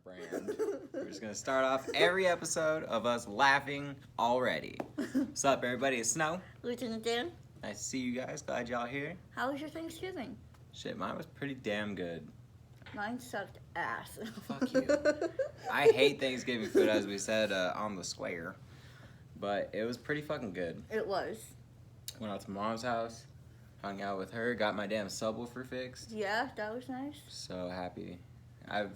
brand. We're just going to start off every episode of us laughing already. What's up, everybody? It's Snow. Lieutenant Dan. Nice to see you guys. Glad y'all here. How was your Thanksgiving? Shit, mine was pretty damn good. Mine sucked ass. Fuck you. I hate Thanksgiving food, as we said on the square. But it was pretty fucking good. It was. Went out to Mom's house, hung out with her, got my damn subwoofer fixed. Yeah, that was nice. So happy. I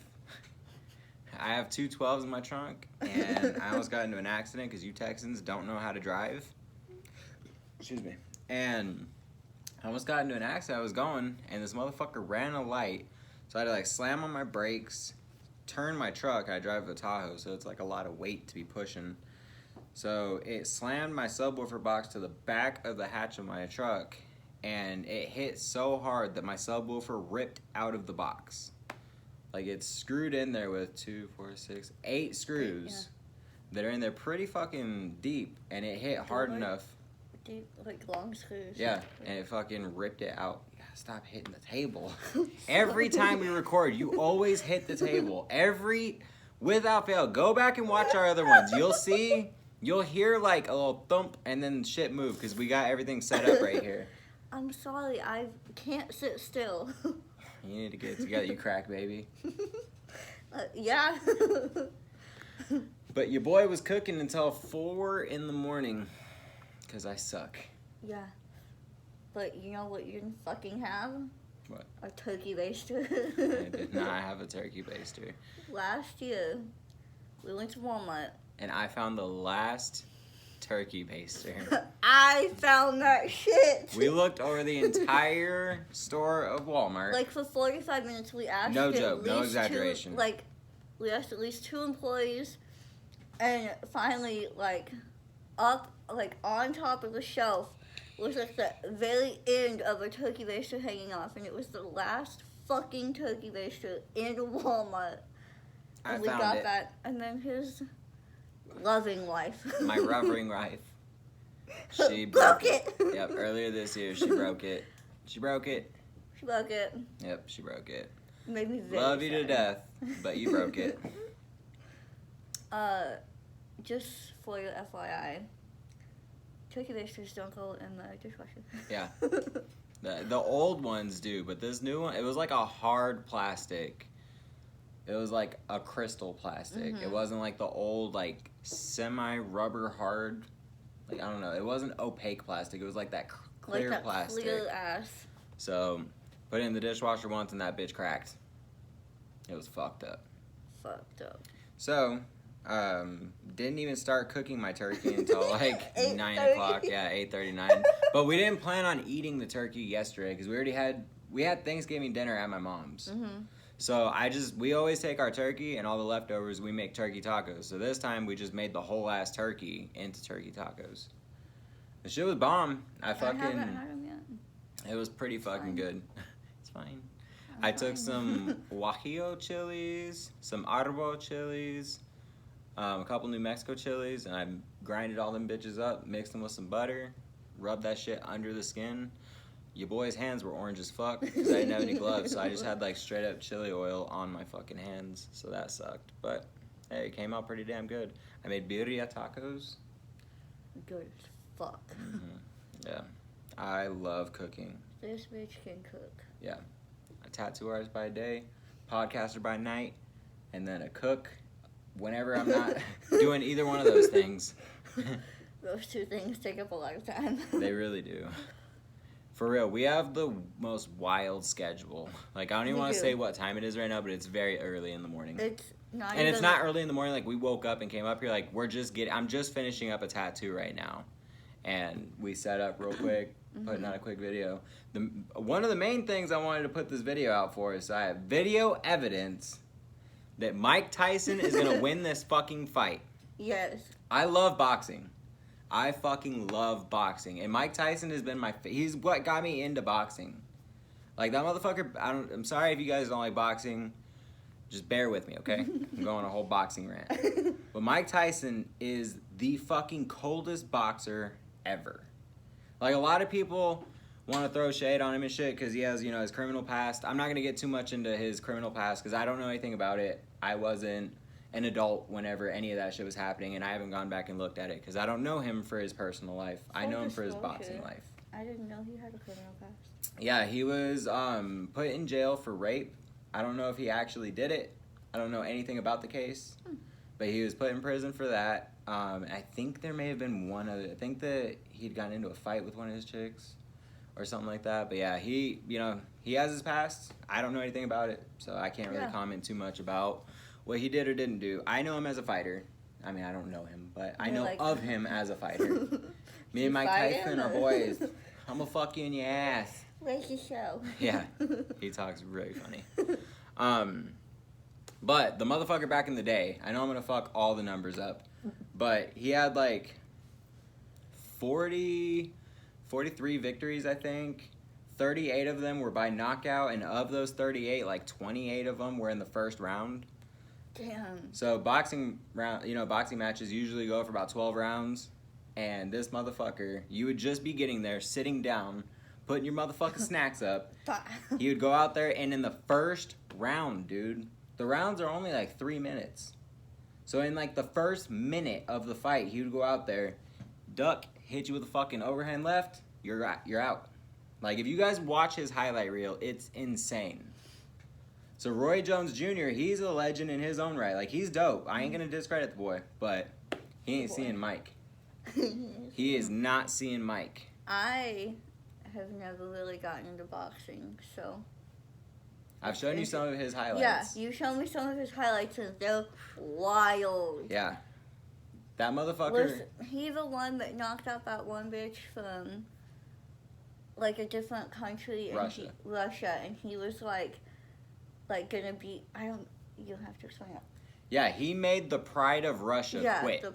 have two 12s in my trunk, and I almost got into an accident because you Texans don't know how to drive. Excuse me. And I almost got into an accident. I was going, and this motherfucker ran a light. So I had to like slam on my brakes, turn my truck. I drive a Tahoe, so it's like a lot of weight to be pushing. So it slammed my subwoofer box to the back of the hatch of my truck, and it hit so hard that my subwoofer ripped out of the box. Like it's screwed in there with 2, 4, 6, 8 screws that are in there pretty fucking deep, and it hit hard enough. Deep, like long screws. Yeah, and it fucking ripped it out. You gotta stop hitting the table. Every time we record, you always hit the table. Without fail. Go back and watch our other ones. You'll hear like a little thump and then shit move because we got everything set up right here. I'm sorry, I can't sit still. You need to get it together, you crack baby. Yeah. But your boy was cooking until 4 in the morning because I suck. Yeah. But you know what you didn't fucking have? What? A turkey baster. I did not have a turkey baster. Last year, we went to Walmart. And I found the last turkey baster. I found that shit. We looked over the entire store of Walmart. Like for 45 minutes, we asked. No joke, no exaggeration. We asked at least 2 employees, and finally, up, on top of the shelf was like the very end of a turkey baster hanging off, and it was the last fucking turkey baster in Walmart. And we got that, and then his loving wife. My loving wife. She broke it. Yep, earlier this year she broke it. She broke it. She broke it. Yep, she broke it. Made me very Love you sad. to death, but you broke it. Just for your FYI, turkey basters don't go in the dishwasher. Yeah. The old ones do, but this new one, it was like a hard plastic. It was like a crystal plastic. Mm-hmm. It wasn't like the old, like, semi-rubber hard. Like, I don't know. It wasn't opaque plastic. It was like that clear plastic. Clear ass. So, put it in the dishwasher once and that bitch cracked. It was fucked up. Fucked up. So, didn't even start cooking my turkey until like 9 o'clock. Yeah, 8:39. But we didn't plan on eating the turkey yesterday because we had Thanksgiving dinner at my mom's. Mm-hmm. So we always take our turkey and all the leftovers, we make turkey tacos. So this time we just made the whole ass turkey into turkey tacos. The shit was bomb. I haven't had them yet. It was pretty fucking good. It's fine. I took some Guajillo chilies, some Arbol chilies, a couple New Mexico chilies, and I grinded all them bitches up, mixed them with some butter, rubbed that shit under the skin. Your boy's hands were orange as fuck because I didn't have any gloves, so I just had like straight up chili oil on my fucking hands, so that sucked. But hey, it came out pretty damn good. I made birria tacos. Good as fuck. Mm-hmm. Yeah, I love cooking. This bitch can cook. Yeah, a tattoo artist by day, podcaster by night, and then a cook whenever I'm not doing either one of those things. Those 2 things take up a lot of time. They really do. For real, we have the most wild schedule. Like, I don't even want to say what time it is right now, but it's very early in the morning. It's not it's not early in the morning. Like, we woke up and came up here. Like, I'm just finishing up a tattoo right now. And we set up real quick, putting out a quick video. One of the main things I wanted to put this video out for is I have video evidence that Mike Tyson is going to win this fucking fight. Yes. I love boxing. I fucking love boxing, and Mike Tyson has been he's what got me into boxing. Like, that motherfucker, I'm sorry if you guys don't like boxing, just bear with me, okay? I'm going on a whole boxing rant. But Mike Tyson is the fucking coldest boxer ever. Like, a lot of people want to throw shade on him and shit because he has, his criminal past. I'm not going to get too much into his criminal past because I don't know anything about it. I wasn't an adult whenever any of that shit was happening, and I haven't gone back and looked at it because I don't know him for his personal life. I know him for his boxing life. I didn't know he had a criminal past. Yeah, he was put in jail for rape. I don't know if he actually did it. I don't know anything about the case, but he was put in prison for that. I think there may have been one other. I think that he'd gotten into a fight with one of his chicks or something like that. But yeah, he has his past. I don't know anything about it, so I can't really comment too much about what he did or didn't do. I know him as a fighter. I mean, I don't know him, but I know of him as a fighter. Me and Mike Tyson are boys. I'm gonna fuck you in your ass. Where's the show? Yeah, he talks really funny. But the motherfucker back in the day, I know I'm gonna fuck all the numbers up, but he had like 43 victories, I think. 38 of them were by knockout, and of those 38, like 28 of them were in the first round. Damn. So boxing matches usually go for about 12 rounds, and this motherfucker, you would just be getting there, sitting down, putting your motherfucking snacks up. He would go out there, and in the first round, dude, the rounds are only like 3 minutes. So in like the first minute of the fight, he would go out there, duck, hit you with a fucking overhand left, you're out. Like, if you guys watch his highlight reel, it's insane. So Roy Jones Jr., he's a legend in his own right. Like, he's dope. I ain't gonna discredit the boy, but he ain't seeing Mike. He is not seeing Mike. I have never really gotten into boxing, so... I've shown you some of his highlights. Yeah, you showed me some of his highlights, and they're wild. Yeah. That motherfucker... Was he the one that knocked out that one bitch from, like, a different country? Russia. Russia, and he was, like gonna be... You'll have to explain it. Yeah, he made the pride of Russia quit.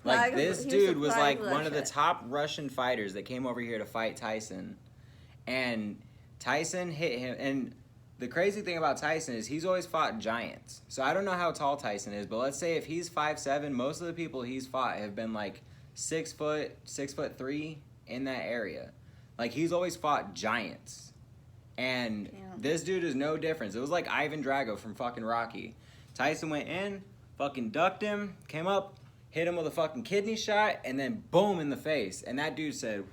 Like, this he dude was like of one of the top Russian fighters that came over here to fight Tyson. And Tyson hit him. And the crazy thing about Tyson is he's always fought giants. So I don't know how tall Tyson is, but let's say if he's 5'7", most of the people he's fought have been like 6 foot, 6'3" in that area. Like, he's always fought giants. And this dude is no difference. It was like Ivan Drago from fucking Rocky. Tyson went in, fucking ducked him, came up, hit him with a fucking kidney shot, and then boom in the face. And that dude said,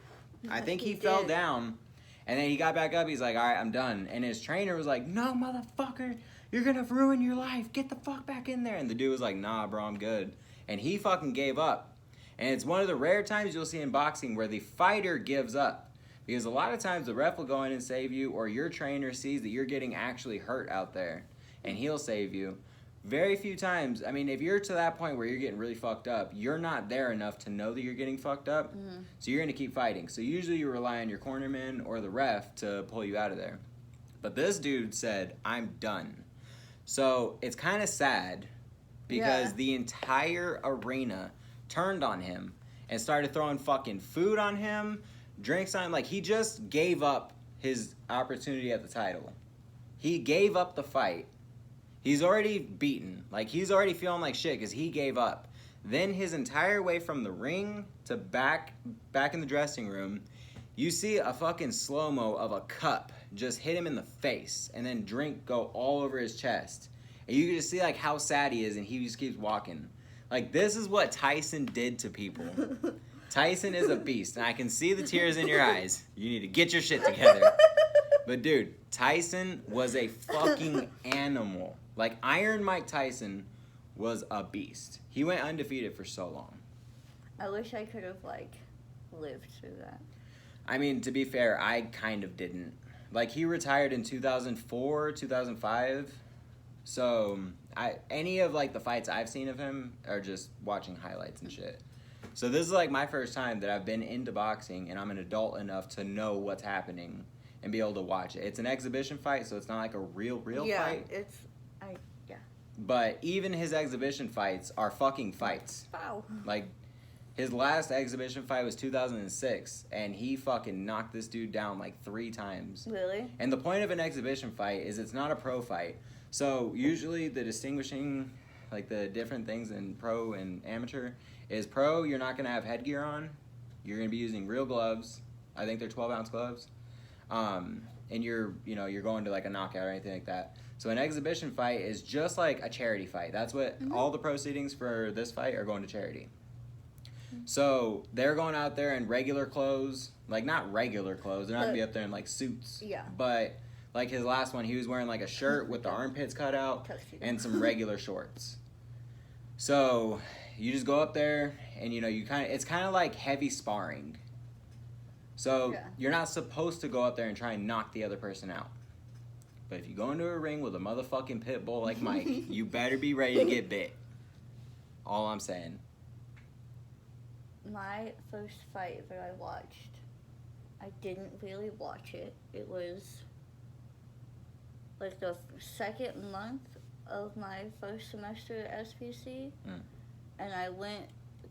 I think he fell down, and then he got back up. He's like, all right, I'm done. And his trainer was like, no, motherfucker, you're going to ruin your life. Get the fuck back in there. And the dude was like, nah, bro, I'm good. And he fucking gave up. And it's one of the rare times you'll see in boxing where the fighter gives up. Because a lot of times the ref will go in and save you, or your trainer sees that you're getting actually hurt out there, and he'll save you. Very few times, I mean, if you're to that point where you're getting really fucked up, you're not there enough to know that you're getting fucked up, so you're going to keep fighting. So usually you rely on your cornerman or the ref to pull you out of there. But this dude said, I'm done. So it's kind of sad because the entire arena turned on him and started throwing fucking food on him, drinks on him. Like, he just gave up his opportunity at the title. He gave up the fight. He's already beaten. Like, he's already feeling like shit because he gave up. Then his entire way from the ring to back in the dressing room, you see a fucking slow-mo of a cup just hit him in the face and then drink go all over his chest. And you can just see, like, how sad he is, and he just keeps walking. Like, this is what Tyson did to people. Tyson is a beast, and I can see the tears in your eyes. You need to get your shit together. But, dude, Tyson was a fucking animal. Like, Iron Mike Tyson was a beast. He went undefeated for so long. I wish I could have, like, lived through that. I mean, to be fair, I kind of didn't. Like, he retired in 2004, 2005. So, any of, like, the fights I've seen of him are just watching highlights and shit. So this is, like, my first time that I've been into boxing, and I'm an adult enough to know what's happening and be able to watch it. It's an exhibition fight, so it's not like a real fight. Yeah. But even his exhibition fights are fucking fights. Wow. Like, his last exhibition fight was 2006, and he fucking knocked this dude down like 3 times. Really? And the point of an exhibition fight is it's not a pro fight. So usually the distinguishing, like, the different things in pro and amateur is pro, you're not going to have headgear on. You're going to be using real gloves. I think they're 12-ounce gloves. And you're going to, like, a knockout or anything like that. So an exhibition fight is just like a charity fight. That's what all the proceedings for this fight are going to charity. So they're going out there in regular clothes, like not regular clothes. They're not gonna be up there in like suits. Yeah. But like his last one, he was wearing like a shirt with the armpits cut out and some regular shorts. So you just go up there and it's kind of like heavy sparring. So you're not supposed to go up there and try and knock the other person out. But if you go into a ring with a motherfucking pit bull like Mike, you better be ready to get bit. All I'm saying. My first fight that I watched, I didn't really watch it. It was like the second month of my first semester at SPC, and I went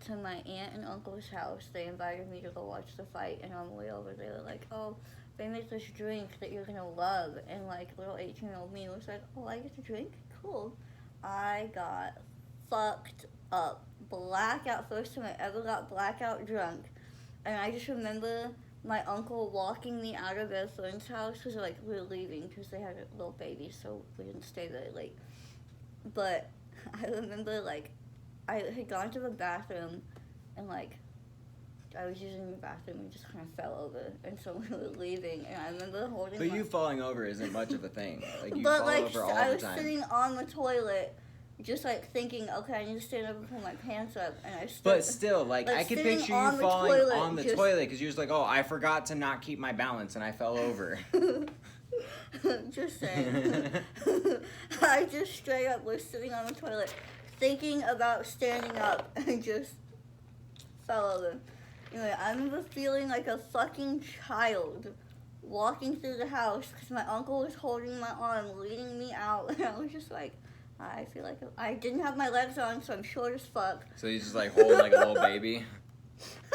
to my aunt and uncle's house. They invited me to go watch the fight, and on the way over, they were like, "Oh, they make this drink that you're gonna love," and like little 18-year-old me was like, "Oh, I get to drink? Cool." I got fucked up. Blackout. First time I ever got blackout drunk. And I just remember my uncle walking me out of their friend's house because like we were leaving because they had a little baby, so we didn't stay very late. But I remember like I had gone to the bathroom and like I was using the bathroom and just kind of fell over, and so we were leaving, and I remember holding. But you falling over isn't much of a thing. Like you but fall like over all I the was time. sitting on the toilet. Just like thinking, okay, I need to stand up and pull my pants up, and I stood. But still, like I could picture you falling on the toilet because you're just like, oh, I forgot to not keep my balance and I fell over. Just saying. I just straight up was sitting on the toilet, thinking about standing up, and just fell over. Anyway, I remember feeling like a fucking child walking through the house because my uncle was holding my arm, leading me out, and I was just like. I feel like I didn't have my legs on, so I'm short as fuck. So you just like holding like a little baby?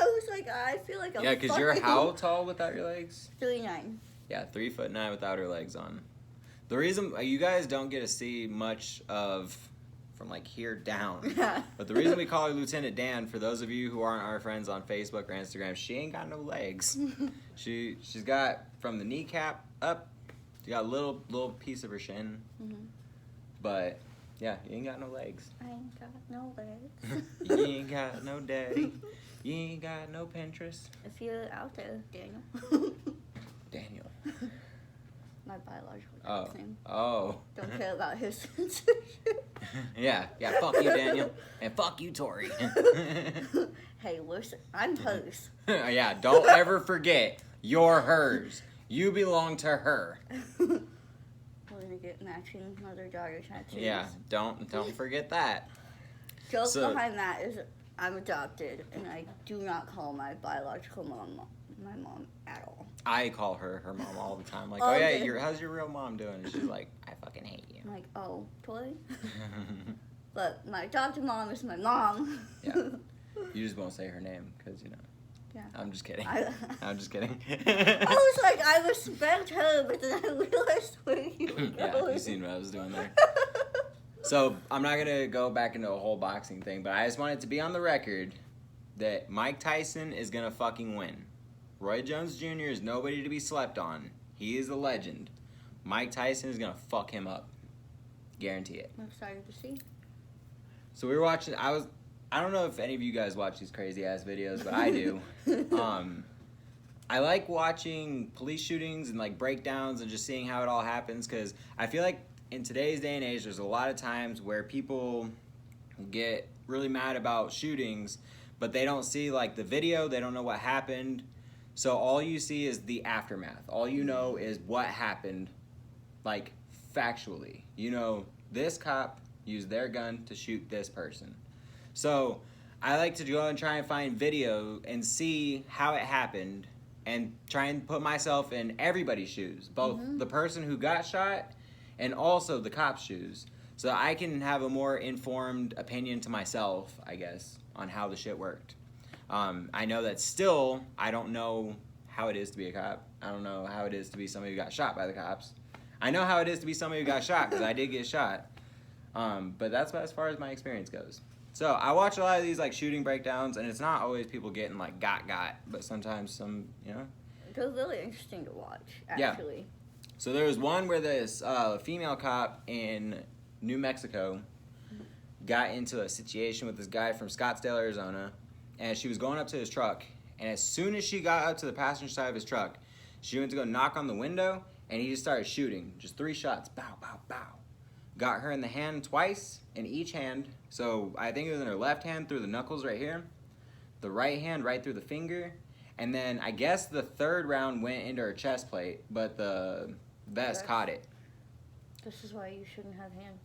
I was like, I feel like Yeah, because you're how tall without your legs? 3'9". Yeah, 3'9" without her legs on. The reason you guys don't get to see much of from like here down, but the reason we call her Lieutenant Dan, for those of you who aren't our friends on Facebook or Instagram, she ain't got no legs. She's got from the kneecap up, she got a little piece of her shin, but. Yeah, you ain't got no legs. I ain't got no legs. You ain't got no daddy. You ain't got no Pinterest. If you're out there, Daniel. Daniel. My biological dad's name. Oh. Don't care about his censorship. Yeah, fuck you, Daniel. And fuck you, Tori. Hey, listen, I'm hers. Yeah, don't ever forget, you're hers. You belong to her. Get matching mother-daughter tattoos. Yeah, don't forget that. Joke behind that is I'm adopted, and I do not call my biological mom my mom at all. I call her mom all the time. Like, oh yeah, how's your real mom doing? And she's like, I fucking hate you. I'm like, oh, toy? But my adopted mom is my mom. Yeah. You just won't say her name, because, Yeah. I'm just kidding. I'm just kidding. I was like, I respect her, but then I realized where you were going. Yeah, you seen what I was doing there. So, I'm not going to go back into a whole boxing thing, but I just wanted to be on the record that Mike Tyson is going to fucking win. Roy Jones Jr. is nobody to be slept on. He is a legend. Mike Tyson is going to fuck him up. Guarantee it. I'm excited to see. So, we were watching, I don't know if any of you guys watch these crazy ass videos, but I do. I like watching police shootings and like breakdowns and just seeing how it all happens, because I feel like in today's day and age there's a lot of times where people get really mad about shootings, but they don't see like the video, they don't know what happened. So all you see is the aftermath. All you know is what happened, like factually. This cop used their gun to shoot this person. So I like to go and try and find video and see how it happened and try and put myself in everybody's shoes, both the person who got shot and also the cop's shoes, so I can have a more informed opinion to myself, I guess, on how the shit worked. I know that still I don't know how it is to be a cop. I don't know how it is to be somebody who got shot by the cops. I know how it is to be somebody who got shot, because I did get shot. But that's as far as my experience goes. So I watch a lot of these like shooting breakdowns, and it's not always people getting like got, but sometimes some, They're really interesting to watch, actually. Yeah. So there was one where this female cop in New Mexico got into a situation with this guy from Scottsdale, Arizona, and she was going up to his truck, and as soon as she got up to the passenger side of his truck, she went to go knock on the window, and he just started shooting. Just 3 shots. Bow, bow, bow. Got her in the hand twice, in each hand. So I think it was in her left hand through the knuckles right here. The right hand right through the finger. And then I guess the third round went into her chest plate, but the vest caught it. This is why you shouldn't have hands.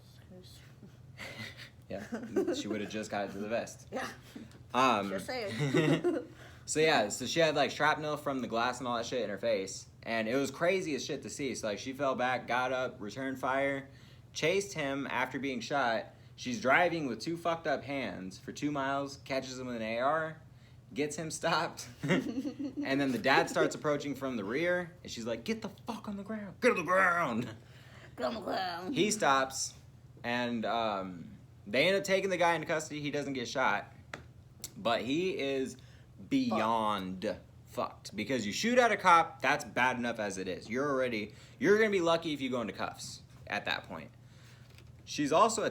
Yeah, she would have just got it to the vest. Yeah. Just saying. So she had like shrapnel from the glass and all that shit in her face, and it was crazy as shit to see. So like she fell back, got up, returned fire, chased him after being shot. She's driving with 2 fucked up hands for 2 miles, catches him with an AR, gets him stopped, and then the dad starts approaching from the rear, and she's like, "Get the fuck on the ground! Get on the ground!" Get on the ground. He stops, and they end up taking the guy into custody. He doesn't get shot, but he is beyond fucked because you shoot at a cop, that's bad enough as it is. You're gonna be lucky if you go into cuffs at that point. She's also on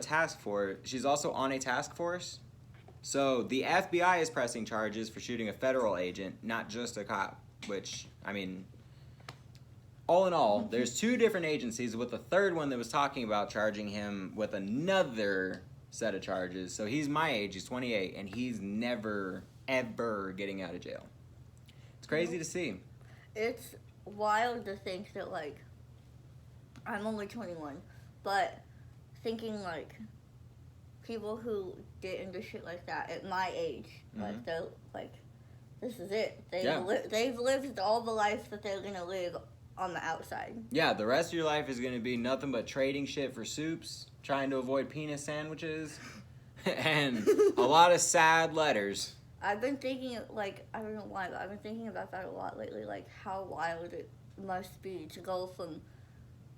a task force. So the FBI is pressing charges for shooting a federal agent, not just a cop, which, I mean, all in all, there's 2 different agencies with a third one that was talking about charging him with another set of charges. So he's my age, he's 28, and he's never, ever getting out of jail. It's crazy to see. It's wild to think that, like, I'm only 21, but thinking, like, people who get into shit like that at my age, like, they're, like, this is it. They've lived all the life that they're gonna live on the outside. Yeah, the rest of your life is gonna be nothing but trading shit for soups, trying to avoid penis sandwiches, and a lot of sad letters. I've been thinking, like, I don't know why, but I've been thinking about that a lot lately, like, how wild it must be to go from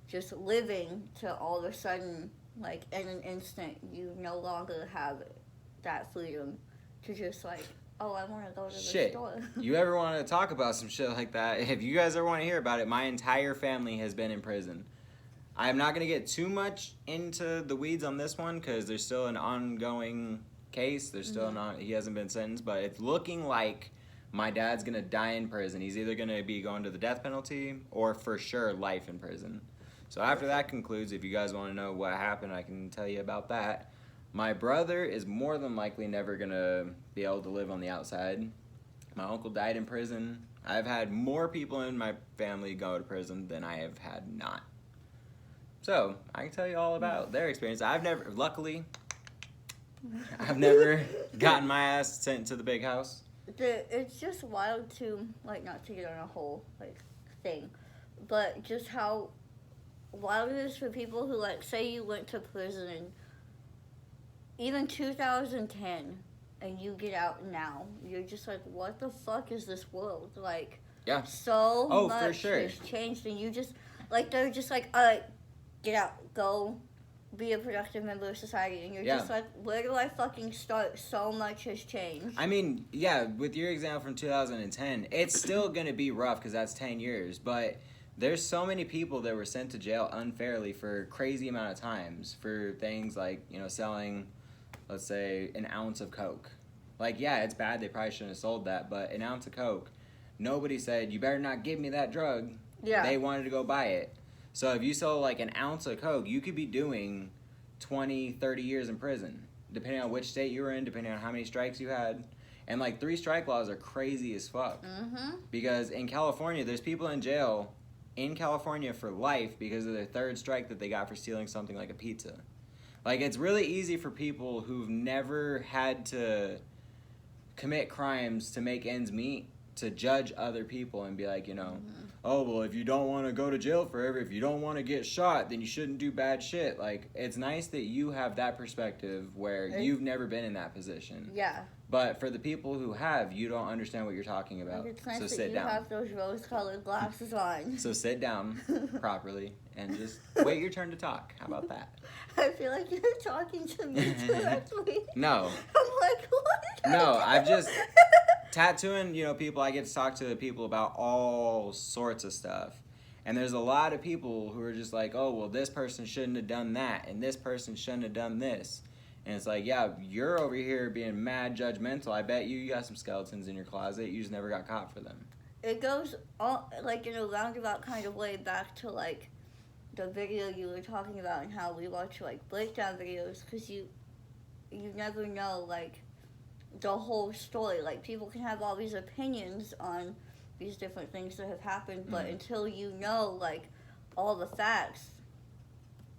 just living to all of a sudden, like, in an instant, you no longer have that freedom to just, like, oh, I want to go to the store. You ever want to talk about some shit like that? If you guys ever want to hear about it, my entire family has been in prison. I'm not going to get too much into the weeds on this one because there's still an ongoing case. There's still he hasn't been sentenced, but it's looking like my dad's going to die in prison. He's either going to be going to the death penalty or for sure life in prison. So after that concludes, if you guys want to know what happened, I can tell you about that. My brother is more than likely never going to be able to live on the outside. My uncle died in prison. I've had more people in my family go to prison than I have had not. So, I can tell you all about their experience. Luckily, I've never gotten my ass sent to the big house. It's just wild to, like, not to get on a whole, like, thing, but just how wild it is for people who, like, say you went to prison in even 2010 and you get out now. You're just like, what the fuck is this world? Like, so much for sure. has changed, and you just, like, they're just like, get out, go be a productive member of society, and you're just like, where do I fucking start? So much has changed. I mean, with your example from 2010, it's still gonna be rough because that's 10 years, but there's so many people that were sent to jail unfairly for crazy amount of times for things like, selling, let's say, an ounce of Coke. Like, it's bad, they probably shouldn't have sold that, but an ounce of Coke, nobody said, you better not give me that drug. Yeah. They wanted to go buy it. So if you sell, like, an ounce of Coke, you could be doing 20, 30 years in prison, depending on which state you were in, depending on how many strikes you had. And, like, 3 strike laws are crazy as fuck. Because in California, there's people in jail in California for life because of their 3rd strike that they got for stealing something like a pizza. Like, it's really easy for people who've never had to commit crimes to make ends meet to judge other people and be like, oh, well, if you don't want to go to jail forever, if you don't want to get shot, then you shouldn't do bad shit. Like, it's nice that you have that perspective where you've never been in that position. Yeah. But for the people who have, you don't understand what you're talking about. It's nice so that sit you down. have those rose-colored glasses on. So sit down properly and just wait your turn to talk. How about that? I feel like you're talking to me directly. No. I'm like, what? No, I've just... Tattooing, people, I get to talk to people about all sorts of stuff. And there's a lot of people who are just like, oh, well, this person shouldn't have done that, and this person shouldn't have done this. And it's like, yeah, you're over here being mad judgmental. I bet you got some skeletons in your closet. You just never got caught for them. It goes all, like, in a roundabout kind of way back to, like, the video you were talking about and how we watch, like, breakdown videos, because you never know, like, the whole story. Like, people can have all these opinions on these different things that have happened, but until you know, like, all the facts,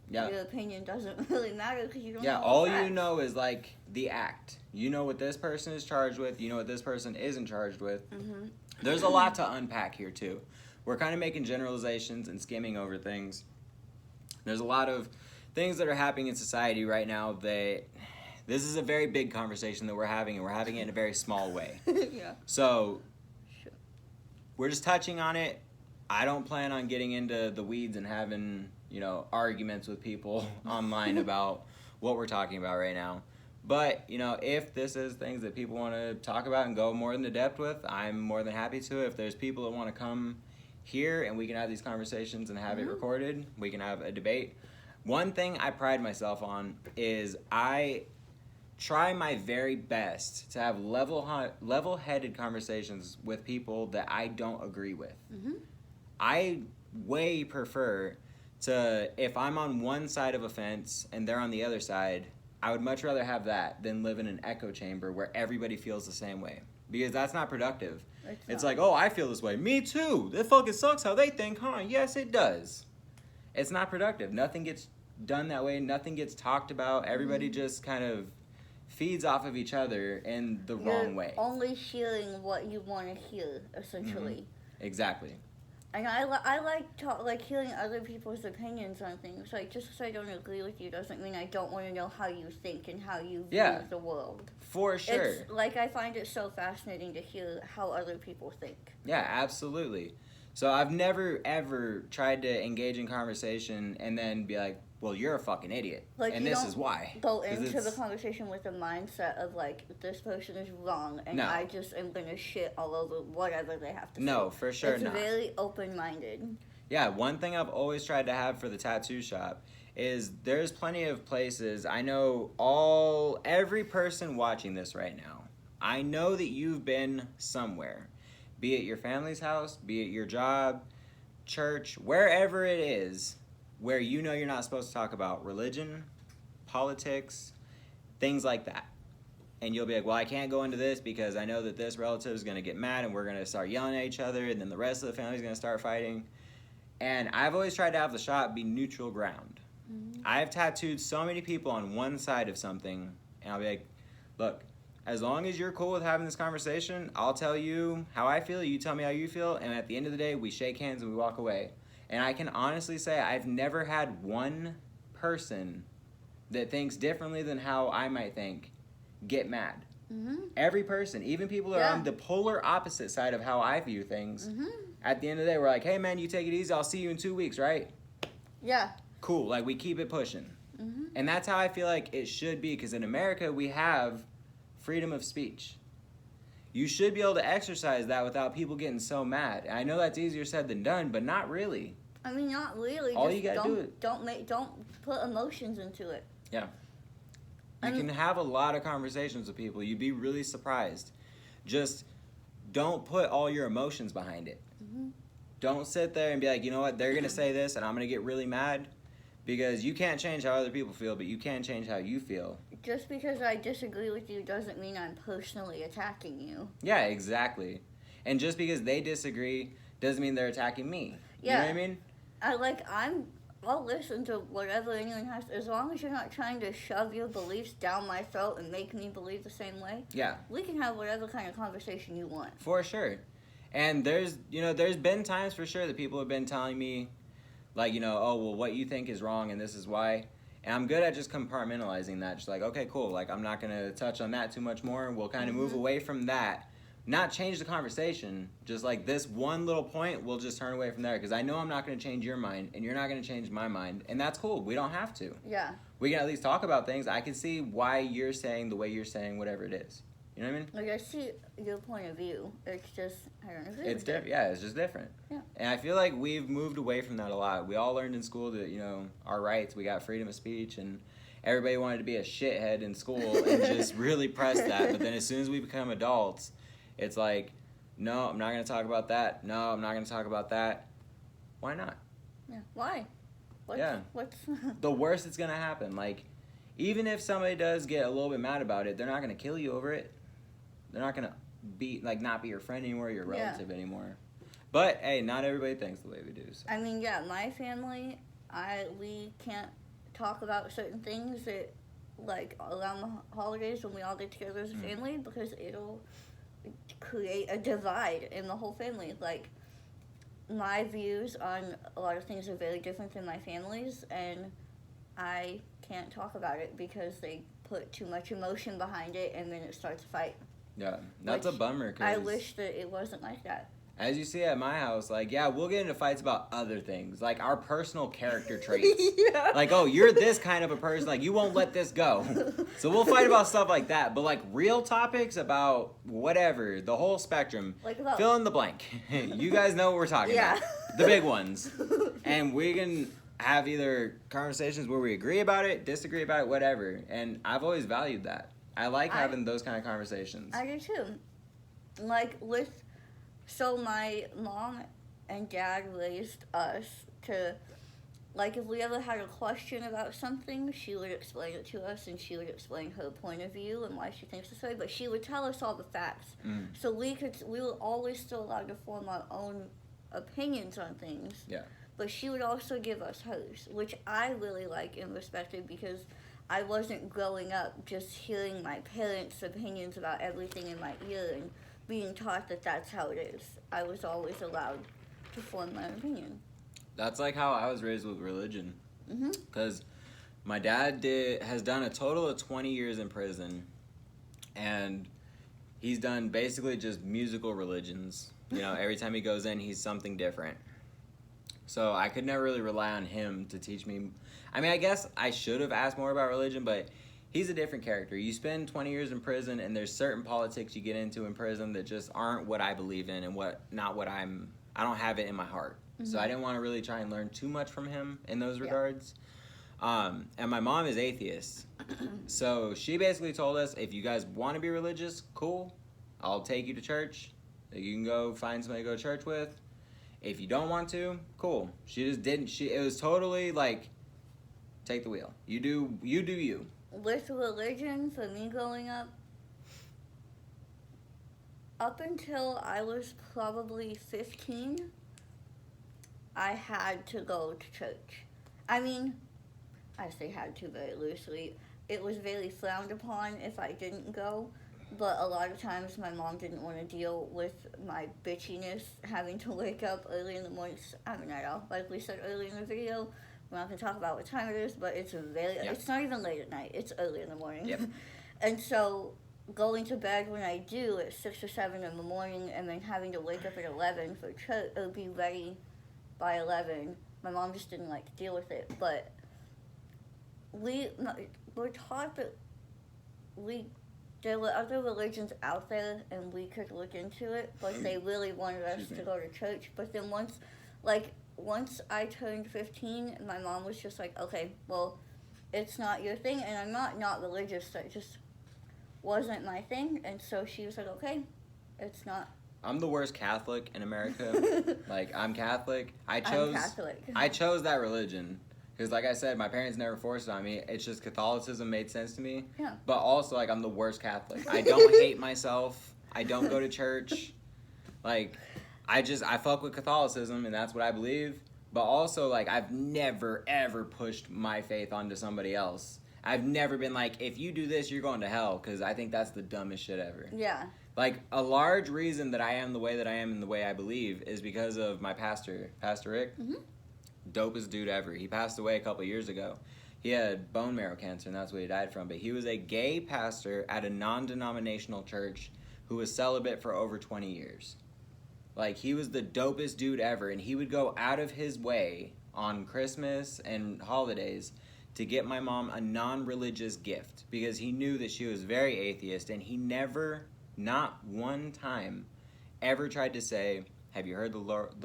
your opinion doesn't really matter because you don't know all the facts. You know is, like, the act. You know what this person is charged with. You know what this person isn't charged with. Mm-hmm. There's a lot to unpack here, too. We're kind of making generalizations and skimming over things. There's a lot of things that are happening in society right now that... This is a very big conversation that we're having, and we're having it in a very small way. Yeah. So... We're just touching on it. I don't plan on getting into the weeds and having, arguments with people online about what we're talking about right now. But, if this is things that people want to talk about and go more into depth with, I'm more than happy to. If there's people that want to come here and we can have these conversations and have it recorded, we can have a debate. One thing I pride myself on is I try my very best to have level-headed conversations with people that I don't agree with. Mm-hmm. I way prefer to, if I'm on one side of a fence and they're on the other side, I would much rather have that than live in an echo chamber where everybody feels the same way. Because that's not productive. It's like, oh, I feel this way. Me too. It fucking sucks how they think, huh? Yes, it does. It's not productive. Nothing gets done that way. Nothing gets talked about. Everybody just kind of feeds off of each other in the wrong way. Only hearing what you want to hear, essentially. Mm-hmm. Exactly. And I like hearing other people's opinions on things. Like, just because I don't agree with you doesn't mean I don't want to know how you think and how you view the world. For sure. It's, like, I find it so fascinating to hear how other people think. Yeah, absolutely. So I've never, ever tried to engage in conversation and then be like, well, you're a fucking idiot, like, and this is why. Go into the conversation with the mindset of, like, this person is wrong, and I just am going to shit all over whatever they have to say. No, for sure not. It's very open-minded. Yeah, one thing I've always tried to have for the tattoo shop is there's plenty of places. I know every person watching this right now, I know that you've been somewhere, be it your family's house, be it your job, church, wherever it is, where you're not supposed to talk about religion, politics, things like that. And you'll be like, well, I can't go into this because I know that this relative is going to get mad and we're going to start yelling at each other and then the rest of the family is going to start fighting. And I've always tried to have the shop be neutral ground. Mm-hmm. I've tattooed so many people on one side of something, and I'll be like, look, as long as you're cool with having this conversation, I'll tell you how I feel, you tell me how you feel, and at the end of the day, we shake hands and we walk away. And I can honestly say I've never had one person that thinks differently than how I might think get mad. Mm-hmm. Every person, even people that are on the polar opposite side of how I view things, at the end of the day, we're like, hey, man, you take it easy. I'll see you in 2 weeks, right? Yeah. Cool. Like, we keep it pushing. Mm-hmm. And that's how I feel like it should be, because in America, we have freedom of speech. You should be able to exercise that without people getting so mad. I know that's easier said than done, but not really. I mean, not really. All just you gotta do is don't put emotions into it. Yeah. You can have a lot of conversations with people. You'd be really surprised. Just don't put all your emotions behind it. Mm-hmm. Don't sit there and be like, you know what, they're going to say this and I'm going to get really mad. Because you can't change how other people feel, but you can change how you feel. Just because I disagree with you doesn't mean I'm personally attacking you. Yeah, exactly. And just because they disagree doesn't mean they're attacking me. Yeah. You know what I mean? I'll listen to whatever anyone has, as long as you're not trying to shove your beliefs down my throat and make me believe the same way. Yeah. We can have whatever kind of conversation you want. For sure. And there's been times for sure that people have been telling me, like, oh, well, what you think is wrong and this is why. And I'm good at just compartmentalizing that. Just like, okay, cool. Like, I'm not going to touch on that too much more. And we'll kind of move away from that. Not change the conversation. Just like this one little point, we'll just turn away from there. Because I know I'm not going to change your mind. And you're not going to change my mind. And that's cool. We don't have to. Yeah. We can at least talk about things. I can see why you're saying the way you're saying whatever it is. You know what I mean? Like, I see your point of view. It's just, I don't agree It's with it. Yeah, it's just different. Yeah. And I feel like we've moved away from that a lot. We all learned in school that, you know, our rights, we got freedom of speech, and everybody wanted to be a shithead in school and just really press that. But then as soon as we become adults, it's like, no, I'm not going to talk about that. No, I'm not going to talk about that. Why not? Yeah. Why? What's The worst that's going to happen. Like, even if somebody does get a little bit mad about it, they're not going to kill you over it. They're not going to not be your friend anymore, your relative anymore. But, hey, not everybody thinks the way we do. So. I mean, yeah, my family, we can't talk about certain things that, like, around the holidays when we all get together as a family, because it'll create a divide in the whole family. Like, my views on a lot of things are very different than my family's, and I can't talk about it because they put too much emotion behind it, and then it starts a fight. Yeah, that's a bummer. 'Cause I wish that it wasn't like that. as you see at my house, like, yeah, we'll get into fights about other things, like our personal character traits. Yeah. Like, oh, you're this kind of a person, like, you won't let this go. So we'll fight about stuff like that. But, like, real topics about whatever, the whole spectrum, Like about... fill in the blank. You guys know what we're talking about. The big ones. And we can have either conversations where we agree about it, disagree about it, whatever. And I've always valued that. I like having those kind of conversations. I do too. Like, so my mom and dad raised us to, like, if we ever had a question about something, she would explain it to us, and she would explain her point of view and why she thinks this way, but she would tell us all the facts. So we were always still allowed to form our own opinions on things. Yeah. But she would also give us hers, which I really like and respected, because I wasn't growing up just hearing my parents' opinions about everything in my ear and being taught that that's how it is. I was always allowed to form my opinion. That's like how I was raised with religion. Mm-hmm. Because my dad has done a total of 20 years in prison, and he's done basically just musical religions. You know, every time he goes in, he's something different. So I could never really rely on him to teach me. I mean, I guess I should have asked more about religion, but he's a different character. You spend 20 years in prison, and there's certain politics you get into in prison that just aren't what I believe in, and I don't have it in my heart. Mm-hmm. So I didn't want to really try and learn too much from him in those regards. And my mom is atheist. So she basically told us, if you guys want to be religious, cool. I'll take you to church. You can go find somebody to go to church with. If you don't want to, cool. She just didn't. It was totally like, take the wheel. You do you. With religion, for me growing up until I was probably 15, I had to go to church. I mean, I say had to very loosely. It was very frowned upon if I didn't go. But a lot of times my mom didn't want to deal with my bitchiness, having to wake up early in the morning. I mean, I know, like we said earlier in the video, we're not going to talk about what time it is, but it's it's not even late at night. It's early in the morning. Yep. And so going to bed when I do at 6 or 7 in the morning, and then having to wake up at 11 for church, or be ready by 11, my mom just didn't like to deal with it. But we're taught that there were other religions out there, and we could look into it, but they really wanted us to go to church. But then once I turned 15, my mom was just like, okay, well, it's not your thing, and I'm not religious, so it just wasn't my thing, and so she was like, okay, it's not. I'm the worst Catholic in America. Like, I'm Catholic. I'm Catholic. I chose that religion. Because, like I said, my parents never forced it on me. It's just Catholicism made sense to me. Yeah. But also, like, I'm the worst Catholic. I don't hate myself. I don't go to church. Like, I fuck with Catholicism, and that's what I believe. But also, like, I've never, ever pushed my faith onto somebody else. I've never been like, if you do this, you're going to hell. Because I think that's the dumbest shit ever. Yeah. Like, a large reason that I am the way that I am and the way I believe is because of my pastor, Pastor Rick. Mm-hmm. Dopest dude ever. He passed away a couple years ago. He had bone marrow cancer, and that's what he died from. But he was a gay pastor at a non-denominational church who was celibate for over 20 years. Like, he was the dopest dude ever, and he would go out of his way on Christmas and holidays to get my mom a non-religious gift because he knew that she was very atheist, and he never, not one time, ever tried to say, have you heard the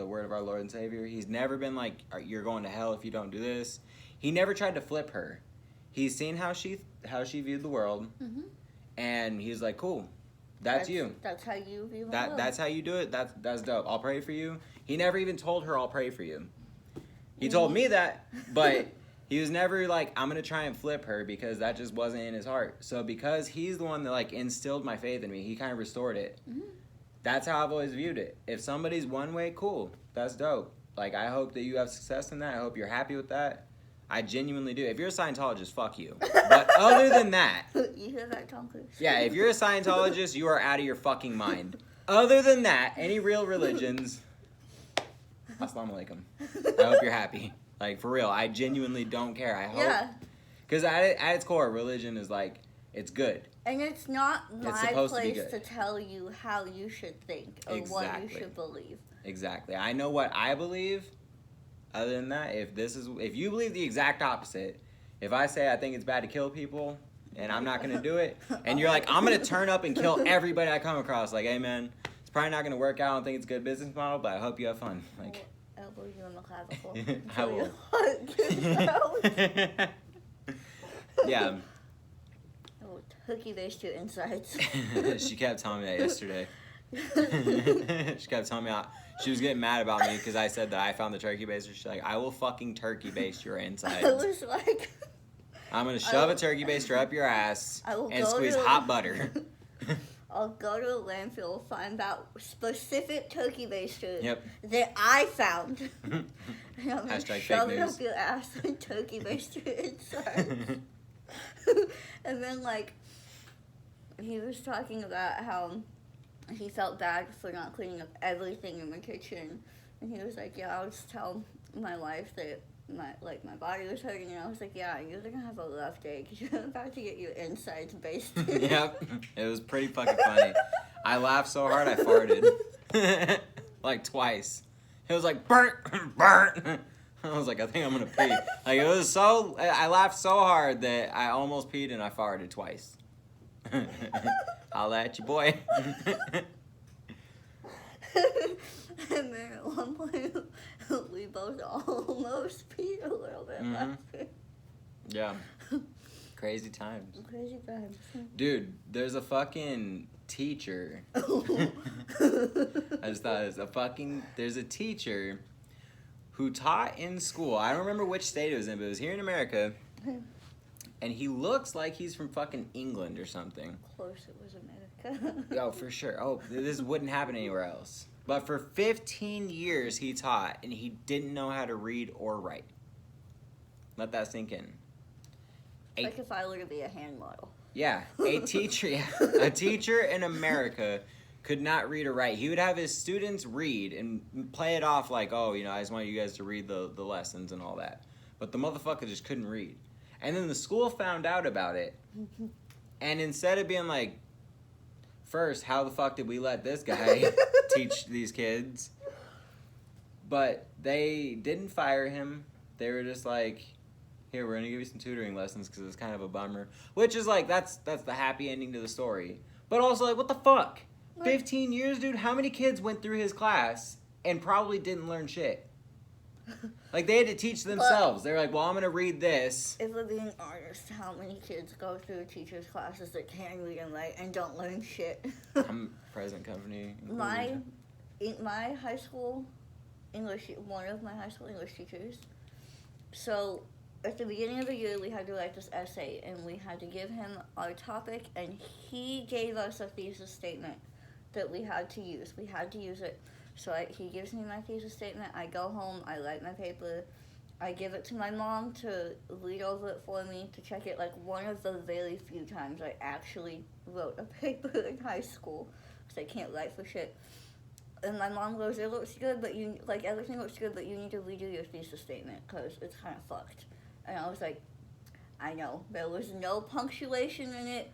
word of our Lord and Savior? He's never been like, you're going to hell if you don't do this. He never tried to flip her. He's seen how she viewed the world, and he's like, cool, that's you. That's how you view the world. That's how you do it. That's dope. I'll pray for you. He never even told her, I'll pray for you. He told me that, but he was never like, I'm going to try and flip her, because that just wasn't in his heart. So because he's the one that like instilled my faith in me, he kind of restored it. That's how I've always viewed it. If somebody's one way, cool. That's dope. Like, I hope that you have success in that. I hope you're happy with that. I genuinely do. If you're a Scientologist, fuck you. But other than that... You hear that, Tom Cruise? Yeah, if you're a Scientologist, you are out of your fucking mind. Other than that, any real religions... Assalamu alaikum. I hope you're happy. Like, for real, I genuinely don't care. I hope. Yeah. Because at its core, religion is like, it's good. And it's not my place to tell you how you should think or what you should believe. Exactly. I know what I believe. Other than that, if you believe the exact opposite, if I say I think it's bad to kill people and I'm not going to do it, and you're like, I'm going to turn up and kill everybody I come across, like, hey man, it's probably not going to work out. I don't think it's a good business model, but I hope you have fun. Like, elbow you in the clavicle. I will. Yeah. Hooky based your insides. She kept telling me that yesterday. She kept telling me she was getting mad about me because I said that I found the turkey baster. She's like, I will fucking turkey baste your insides. I was like, I'm going to shove a turkey baster up your ass and squeeze hot butter. I'll go to a landfill, find out specific turkey basters that I found. And I'm going to shove it up your ass and turkey baster inside. And then, like, he was talking about how he felt bad for not cleaning up everything in the kitchen. And he was like, yeah, I'll just tell my wife that my body was hurting. And I was like, yeah, you're going to have a rough day because you're about to get your insides basted. Yep. It was pretty fucking funny. I laughed so hard I farted. Like twice. It was like, burnt, burnt. I was like, I think I'm going to pee. Like, it was so... I laughed so hard that I almost peed and I farted twice. Holla at you, boy. And then at one point, we both almost peed a little bit laughing. Yeah. Crazy times. Crazy times. Dude, there's a fucking teacher. I just thought it was there's a teacher who taught in school. I don't remember which state it was in, but it was here in America. And he looks like he's from fucking England or something. Of course it was America. Oh, for sure. Oh, this wouldn't happen anywhere else. But for 15 years he taught, and he didn't know how to read or write. Let that sink in. Like if I were to be a hand model. Yeah, a teacher in America could not read or write. He would have his students read and play it off like, oh, you know, I just want you guys to read the lessons and all that. But the motherfucker just couldn't read. And then the school found out about it. And instead of being like, first, how the fuck did we let this guy teach these kids? But they didn't fire him. They were just like, here, we're going to give you some tutoring lessons because it's kind of a bummer. Which is like, that's the happy ending to the story. But also like, what the fuck? 15 years, dude? How many kids went through his class and probably didn't learn shit? Like, they had to teach themselves. They're like, well, I'm going to read this. If we're being honest, how many kids go through teachers' classes that can read and write and don't learn shit? I'm present company. In my high school English, one of my high school English teachers, so at the beginning of the year, we had to write this essay, and we had to give him our topic, and he gave us a thesis statement that we had to use. We had to use it. So he gives me my thesis statement. I go home. I write my paper. I give it to my mom to read over it for me, to check it. Like, one of the very few times I actually wrote a paper in high school, because I can't write for shit. And my mom goes, it looks good, but everything looks good, but you need to redo your thesis statement, because it's kind of fucked. And I was like, I know. There was no punctuation in it,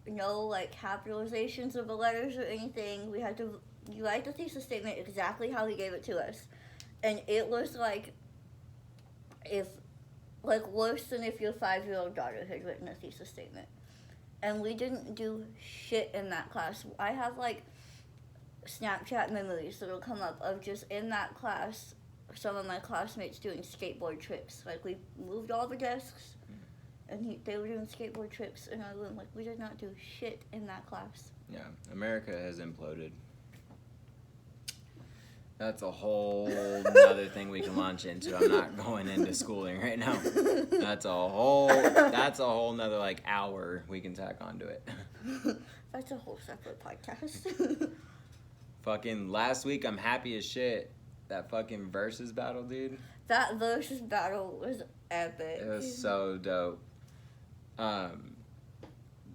no, capitalizations of the letters or anything. We had to write the thesis statement exactly how he gave it to us. And it was like, if like, worse than if your 5-year-old daughter had written a thesis statement. And we didn't do shit in that class. I have, like, Snapchat memories that'll come up of just in that class, some of my classmates doing skateboard trips. Like, we moved all the desks, and they were doing skateboard trips in our room. Like, we did not do shit in that class. Yeah, America has imploded. That's a whole nother thing we can launch into. I'm not going into schooling right now. That's a whole nother, like, hour we can tack onto it. That's a whole separate podcast. Fucking last week, I'm happy as shit. That fucking versus battle, dude. That versus battle was epic. It was so dope.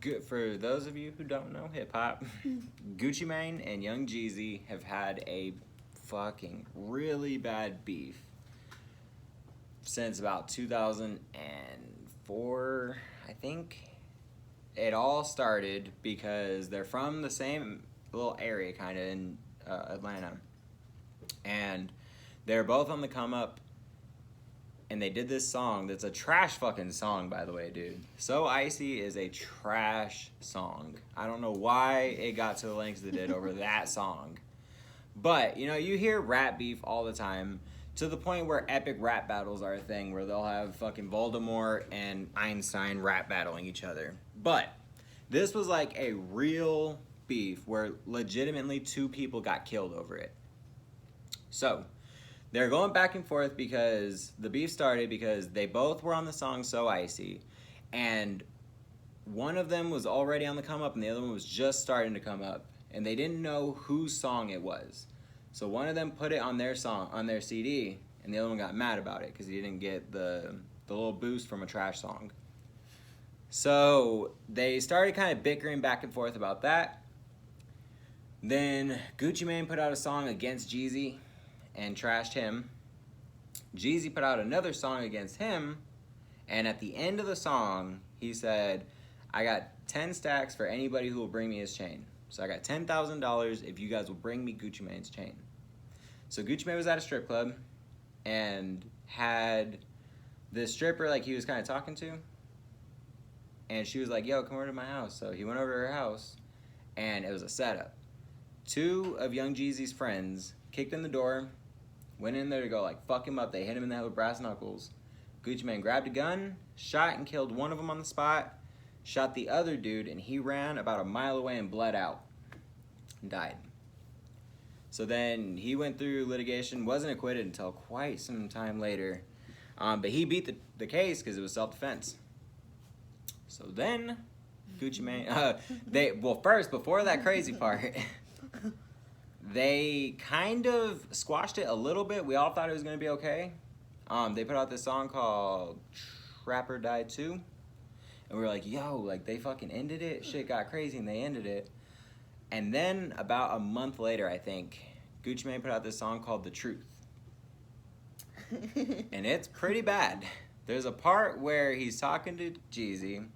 Good for those of you who don't know hip hop. Gucci Mane and Young Jeezy have had a fucking really bad beef since about 2004, I think. It all started because they're from the same little area kind of in Atlanta, and they're both on the come up, and they did this song that's a trash fucking song, by the way, dude. So Icy is a trash song. I don't know why it got to the lengths it did over that song. But, you know, you hear rap beef all the time to the point where epic rap battles are a thing where they'll have fucking Voldemort and Einstein rap battling each other. But this was like a real beef where legitimately 2 people got killed over it. So they're going back and forth because the beef started because they both were on the song So Icy, and one of them was already on the come up and the other one was just starting to come up. And they didn't know whose song it was. So one of them put it on their song, on their CD, and the other one got mad about it because he didn't get the little boost from a trash song. So they started kind of bickering back and forth about that. Then Gucci Mane put out a song against Jeezy and trashed him. Jeezy put out another song against him, and at the end of the song, he said, I got 10 stacks for anybody who will bring me his chain. So I got $10,000 if you guys will bring me Gucci Mane's chain. So Gucci Mane was at a strip club and had this stripper like he was kind of talking to. And she was like, yo, come over to my house. So he went over to her house and it was a setup. 2 of Young Jeezy's friends kicked in the door, went in there to go like fuck him up. They hit him in the head with brass knuckles. Gucci Mane grabbed a gun, shot and killed one of them on the spot. Shot the other dude, and he ran about a mile away and bled out and died. So then he went through litigation, wasn't acquitted until quite some time later. But he beat the case because it was self-defense. So then Gucci Mane, first, before that crazy part, they kind of squashed it a little bit. We all thought it was going to be okay. They put out this song called Trap or Die 2. And we were like, yo, like, they fucking ended it. Shit got crazy, and they ended it. And then, about a month later, I think, Gucci Mane put out this song called The Truth. And it's pretty bad. There's a part where he's talking to Jeezy, and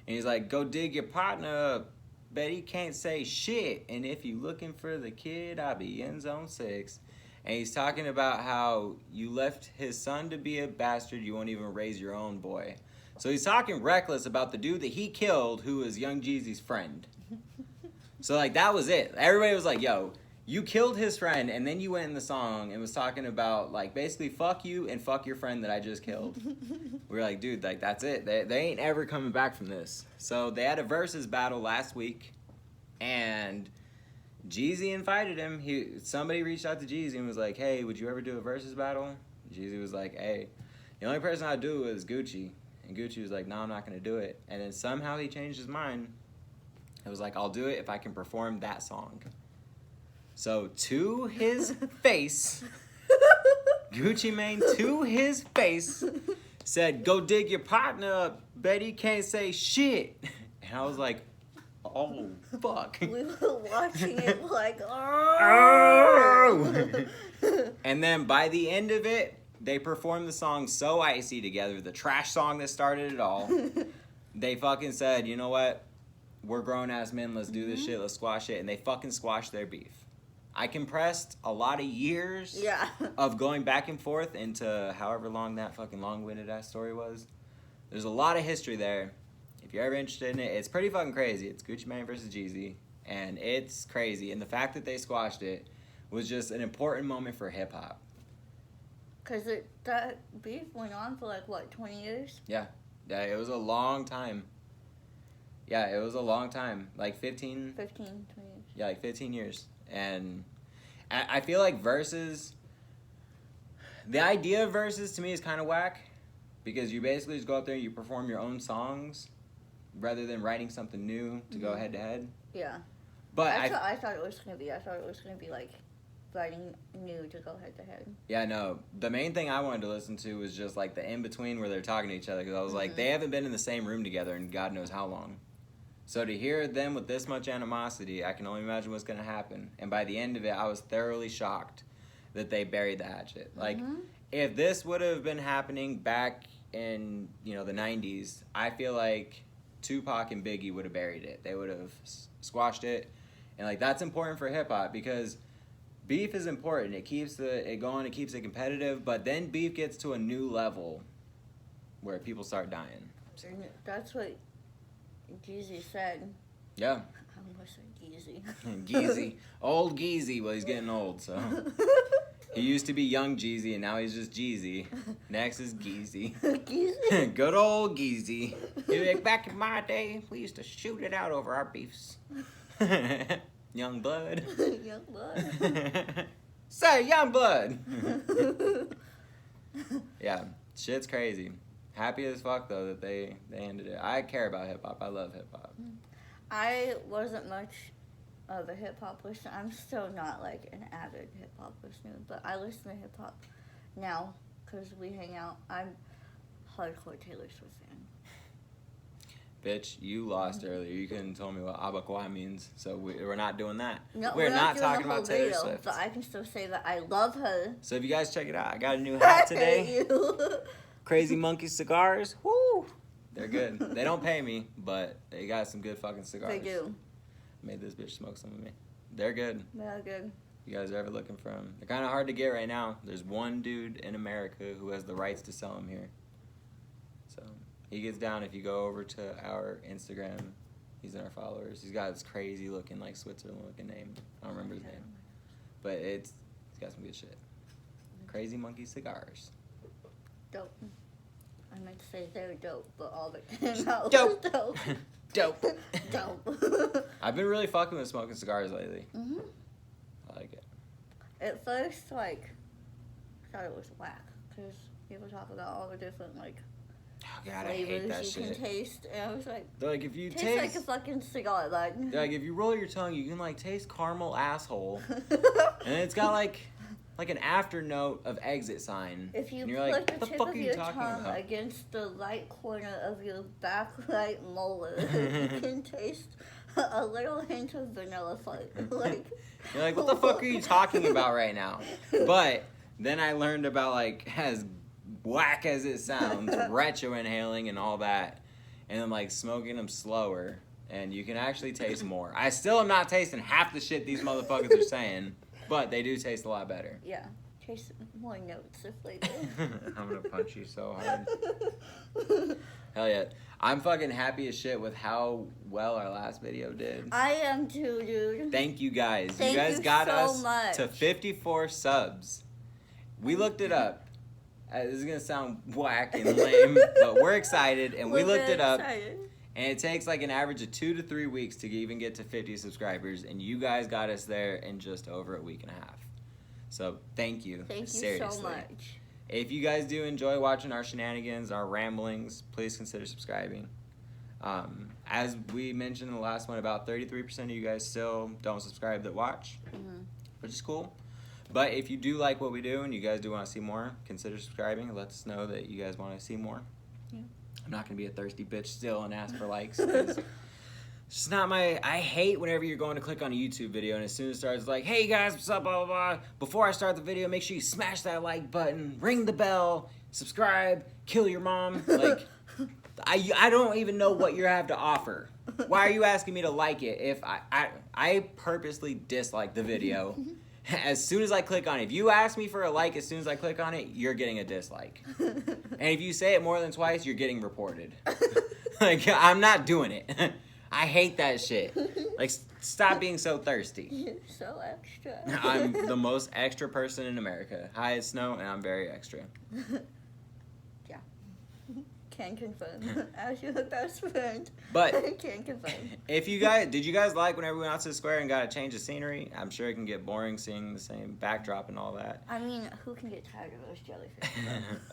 he's like, go dig your partner up. Bet he can't say shit. And if you looking for the kid, I'll be in zone 6. And he's talking about how you left his son to be a bastard. You won't even raise your own boy. So he's talking reckless about the dude that he killed who was Young Jeezy's friend. So, like, that was it. Everybody was like, yo, you killed his friend, and then you went in the song and was talking about, like, basically, fuck you and fuck your friend that I just killed. We were like, dude, like, that's it. They ain't ever coming back from this. So they had a versus battle last week, and Jeezy invited him. Somebody reached out to Jeezy and was like, hey, would you ever do a versus battle? Jeezy was like, hey, the only person I'd do is Gucci. And Gucci was like, no, I'm not going to do it. And then somehow he changed his mind. It was like, I'll do it if I can perform that song. So to his face, Gucci Mane to his face said, go dig your partner up. Bet he can't say shit. And I was like, oh, fuck. We were watching it like, oh. And then by the end of it, they performed the song So Icy together, the trash song that started it all. They fucking said, you know what? We're grown-ass men. Let's do this shit. Let's squash it. And they fucking squashed their beef. I compressed a lot of years of going back and forth into however long that fucking long-winded ass story was. There's a lot of history there. If you're ever interested in it, it's pretty fucking crazy. It's Gucci Mane versus Jeezy, and it's crazy. And the fact that they squashed it was just an important moment for hip-hop. Because that beef went on for, like, what, 20 years? Yeah, it was a long time. Yeah, it was a long time. Like 15... 20 years. Yeah, like 15 years. And I feel like versus... The idea of versus to me is kind of whack. Because you basically just go out there and you perform your own songs rather than writing something new to go head-to-head. Yeah. But I thought it was going to be. I thought it was going to be, like, writing new to go head-to-head. Yeah, no. The main thing I wanted to listen to was just, like, the in-between where they're talking to each other. Because I was like, they haven't been in the same room together in God knows how long. So to hear them with this much animosity, I can only imagine what's going to happen. And by the end of it, I was thoroughly shocked that they buried the hatchet. Like, if this would have been happening back in, the 90s, I feel like Tupac and Biggie would have buried it. They would have squashed it. And, like, that's important for hip-hop because beef is important. It keeps it going. It keeps it competitive. But then beef gets to a new level where people start dying. So. That's what Jeezy said. Yeah. I almost said Jeezy. Jeezy. Old Jeezy. Well, he's getting old, so. He used to be young Jeezy, and now he's just Jeezy. Next is Jeezy. Jeezy? Good old Jeezy. Back in my day, we used to shoot it out over our beefs. Young blood. Young blood. Say, young blood. Yeah, shit's crazy. Happy as fuck, though, that they ended it. I care about hip-hop. I love hip-hop. I wasn't much of a hip-hop listener. I'm still not, like, an avid hip-hop listener, but I listen to hip-hop now because we hang out. I'm hardcore Taylor Swift fan. Bitch, you lost earlier. You couldn't tell me what Abakwa means, so we're not doing that. No, we're not doing talking the whole about Taylor video, Swift. But I can still say that I love her. So if you guys check it out, I got a new hat today. I hate you. Crazy Monkey cigars. Woo! They're good. They don't pay me, but they got some good fucking cigars. They do. Made this bitch smoke some of me. They're good. They're good. You guys are ever looking for them? They're kind of hard to get right now. There's one dude in America who has the rights to sell them here. So he gets down if you go over to our Instagram. He's in our followers. He's got this crazy looking, like Switzerland looking name. I don't remember his name, but he's got some good shit. Crazy Monkey cigars. Dope. I meant to say they're dope, but all that came out Dope. was dope. Dope. Dope. I've been really fucking with smoking cigars lately. I like it. At first, like, I thought it was whack because people talk about all the different, like, Oh God, I hate that flavors you shit. can taste, and I was like, They're like, if you tastes like a fucking cigar, like. They're like, if you roll your tongue, you can like taste caramel asshole, and it's got like an after note of exit sign. If you and put you're like, the what the tip fuck of are you your talking tongue about? against the right corner of your back right molar, you can taste a little hint of vanilla flavor. Like, You're like, what the fuck are you talking about right now? But then I learned about like as whack as it sounds, retro inhaling and all that, and then like smoking them slower, and you can actually taste more. I still am not tasting half the shit these motherfuckers are saying, but they do taste a lot better. Yeah, taste more notes of flavor. I'm gonna punch you so hard. Hell yeah. I'm fucking happy as shit with how well our last video did. I am too, dude. Thank you guys. Thank you guys you got so us much. to 54 subs. We looked it up. This is gonna sound whack and lame, but we're excited, and we looked it up. Excited. And it takes like an average of 2 to 3 weeks to even get to 50 subscribers, and you guys got us there in just over a week and a half. So thank you. Thank you Seriously. so much. If you guys do enjoy watching our shenanigans, our ramblings, please consider subscribing. As we mentioned in the last one, about 33% of you guys still don't subscribe that watch, which is cool. But if you do like what we do and you guys do want to see more, consider subscribing and let us know that you guys want to see more. Yeah. I'm not going to be a thirsty bitch still and ask for likes. 'Cause it's just not my... I hate whenever you're going to click on a YouTube video and as soon as it starts like, hey guys, what's up, blah, blah, blah. Before I start the video, make sure you smash that like button, ring the bell, subscribe, kill your mom. Like, I don't even know what you have to offer. Why are you asking me to like it if I purposely dislike the video as soon as I click on it, if you ask me for a like as soon as I click on it, you're getting a dislike. And if you say it more than twice, you're getting reported. Like, I'm not doing it. I hate that shit. Like, stop being so thirsty. You're so extra. I'm the most extra person in America. Hi, it's Snow, and I'm very extra. Yeah. Can confirm. As your best friend. But can confirm. did you guys like whenever we went out to the square and got a change of scenery? I'm sure it can get boring seeing the same backdrop and all that. I mean, who can get tired of those jellyfish?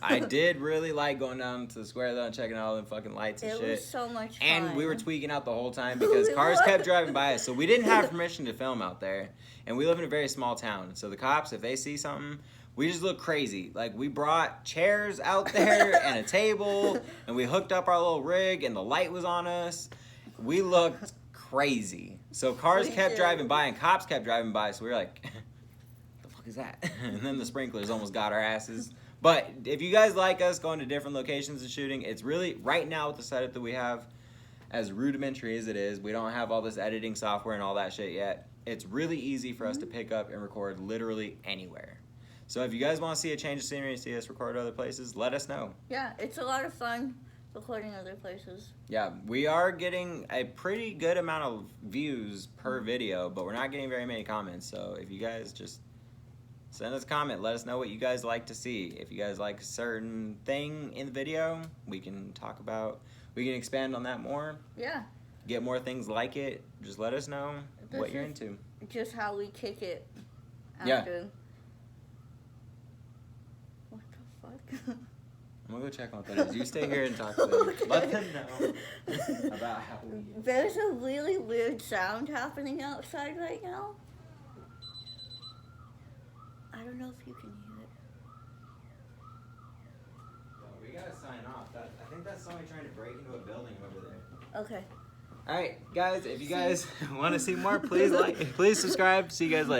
I did really like going down to the square though and checking out all them fucking lights and shit. It was so much fun. And we were tweaking out the whole time because cars kept driving by us. So we didn't have permission to film out there. And we live in a very small town. So the cops, if they see something, we just look crazy. Like, we brought chairs out there and a table, and we hooked up our little rig, and the light was on us. We looked crazy. So cars kept driving by, and cops kept driving by, so we were like, the fuck is that? And then the sprinklers almost got our asses. But if you guys like us going to different locations and shooting, it's really, right now with the setup that we have, as rudimentary as it is, we don't have all this editing software and all that shit yet. It's really easy for us to pick up and record literally anywhere. So if you guys want to see a change of scenery and see us record other places, let us know. Yeah, it's a lot of fun recording other places. Yeah, we are getting a pretty good amount of views per video, but we're not getting very many comments. So if you guys just send us a comment, let us know what you guys like to see. If you guys like a certain thing in the video, we can talk about, we can expand on that more. Yeah. Get more things like it. Just let us know what you're into. Just how we kick it after. Yeah. What the fuck? I'm gonna go check on what that is. You stay here and talk to them. Okay. Let them know about how we get. There's a really weird sound happening outside right now. I don't know if you can hear it. We gotta sign off. I think that's somebody trying to break into a building over there. Okay. All right, guys. If you guys want to see more, please subscribe. See you guys later.